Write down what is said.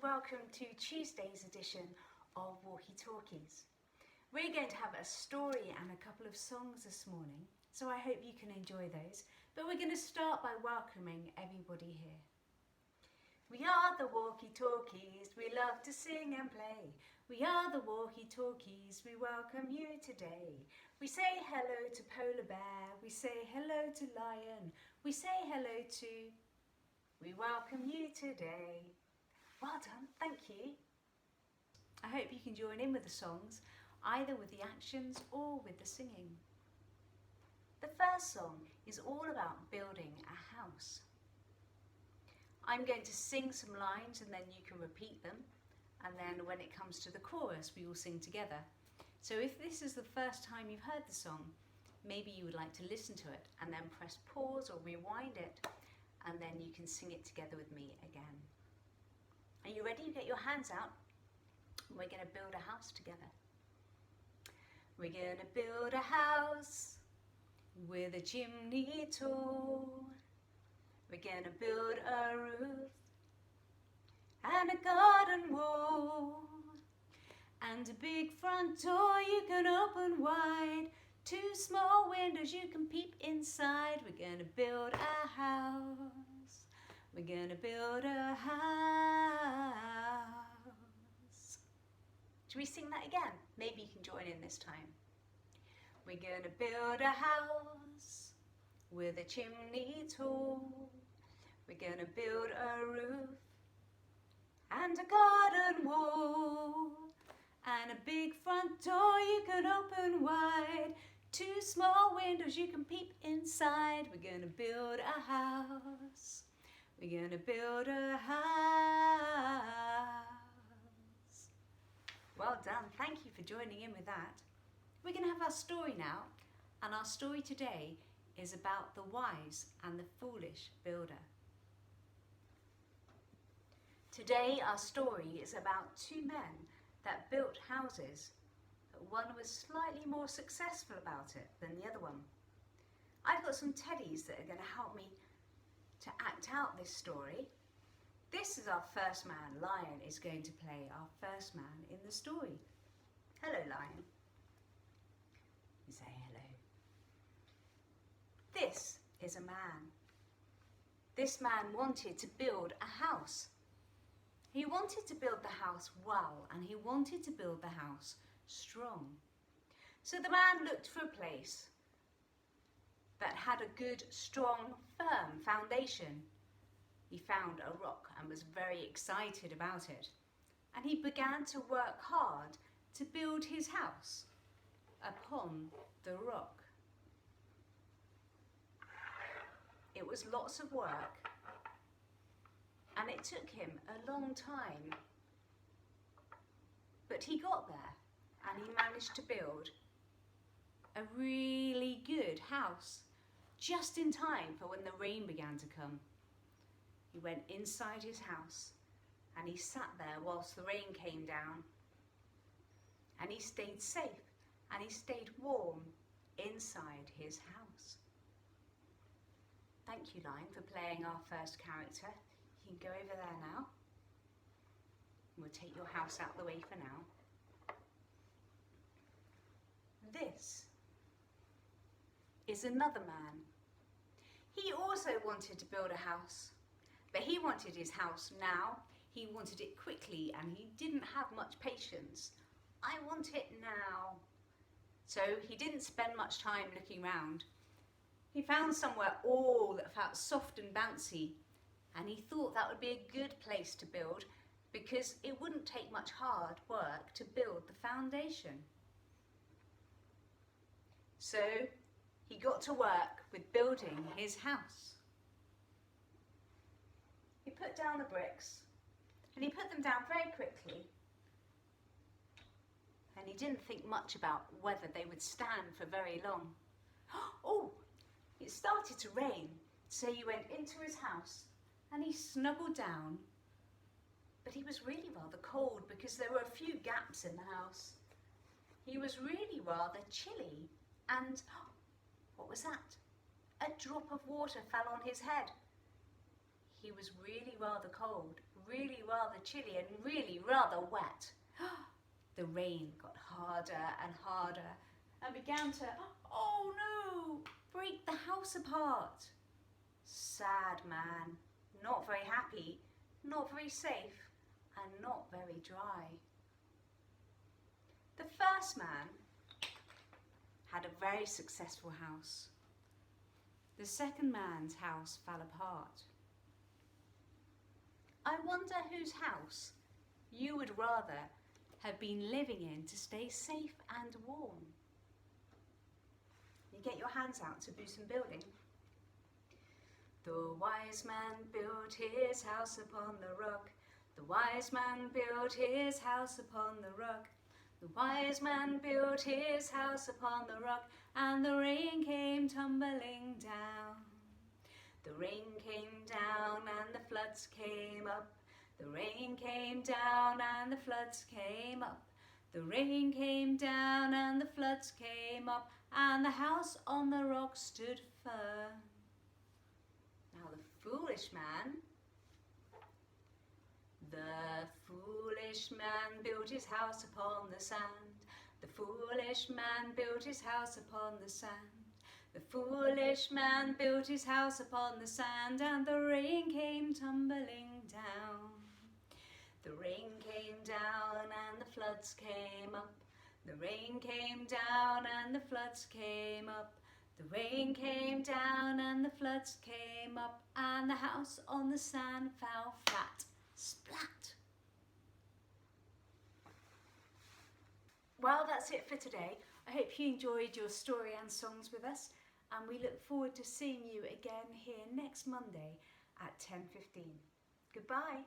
welcome to Tuesday's edition of Walkie Talkies. We're going to have a story and a couple of songs this morning, so I hope you can enjoy those. But we're going to start by welcoming everybody here. We are the Walkie Talkies, we love to sing and play. We are the Walkie Talkies, we welcome you today. We say hello to Polar Bear, we say hello to Lion, we say hello to... We welcome you today. Well done, thank you. I hope you can join in with the songs, either with the actions or with the singing. The first song is all about building a house. I'm going to sing some lines and then you can repeat them, and then when it comes to the chorus we will sing together. So if this is the first time you've heard the song, maybe you would like to listen to it and then press pause or rewind it, and then you can sing it together with me again. Are you ready? Get your hands out. We're going to build a house together. We're going to build a house with a chimney tall. We're going to build a roof and a garden wall and a big front door you can open wide. 2 small windows you can peep inside. We're going to build a house. We're going to build a house. Should we sing that again? Maybe you can join in this time. We're going to build a house with a chimney tall. We're going to build a roof and a garden wall and a big front door you can open wide. 2 small windows you can peep inside. We're going to build a house. We're going to build a house. Well done. Thank you for joining in with that. We're going to have our story now, and our story today is about the wise and the foolish builder. Today our story is about 2 men that built houses, but one was slightly more successful about it than the other one. I've got some teddies that are going to help me to act out this story. This is our first man. Lion is going to play our first man in the story. Hello, Lion. You say hello. This is a man. This man wanted to build a house. He wanted to build the house well, and he wanted to build the house strong. So the man looked for a place that had a good, strong, firm foundation. He found a rock and was very excited about it. And he began to work hard to build his house upon the rock. It was lots of work, and it took him a long time. But he got there, and he managed to build a really good house just in time for when the rain began to come. He went inside his house and he sat there whilst the rain came down, and he stayed safe and he stayed warm inside his house. Thank you, Lion, for playing our first character. You can go over there now. We'll take your house out of the way for now. This is another man. He also wanted to build a house, but he wanted his house now. He wanted it quickly and he didn't have much patience. I want it now. So he didn't spend much time looking round. He found somewhere that felt soft and bouncy, and he thought that would be a good place to build because it wouldn't take much hard work to build the foundation. So he got to work with building his house. He put down the bricks, and he put them down very quickly, and he didn't think much about whether they would stand for very long. Oh, it started to rain, so he went into his house and he snuggled down, but he was really rather cold because there were a few gaps in the house. He was really rather chilly, and what was that? A drop of water fell on his head. He was really rather cold, really rather chilly and really rather wet. The rain got harder and harder and began to, oh no, break the house apart. Sad man, not very happy, not very safe, and not very dry. The first man had a very successful house. The second man's house fell apart. I wonder whose house you would rather have been living in to stay safe and warm. You get your hands out to do some building. The wise man built his house upon the rock. The wise man built his house upon the rock. The wise man built his house upon the rock, and the rain came tumbling down. The rain came down and the floods came up. The rain came down and the floods came up. The rain came down and the floods came up, and the house on the rock stood firm. Now the foolish man built his house upon the sand. The foolish man built his house upon the sand. The foolish man built his house upon the sand, and the rain came tumbling down. The rain came down and the floods came up. The rain came down and the floods came up. The rain came down and the floods came up, and the house on the sand fell flat. Splat! Well, that's it for today. I hope you enjoyed your story and songs with us, and we look forward to seeing you again here next Monday at 10:15. Goodbye.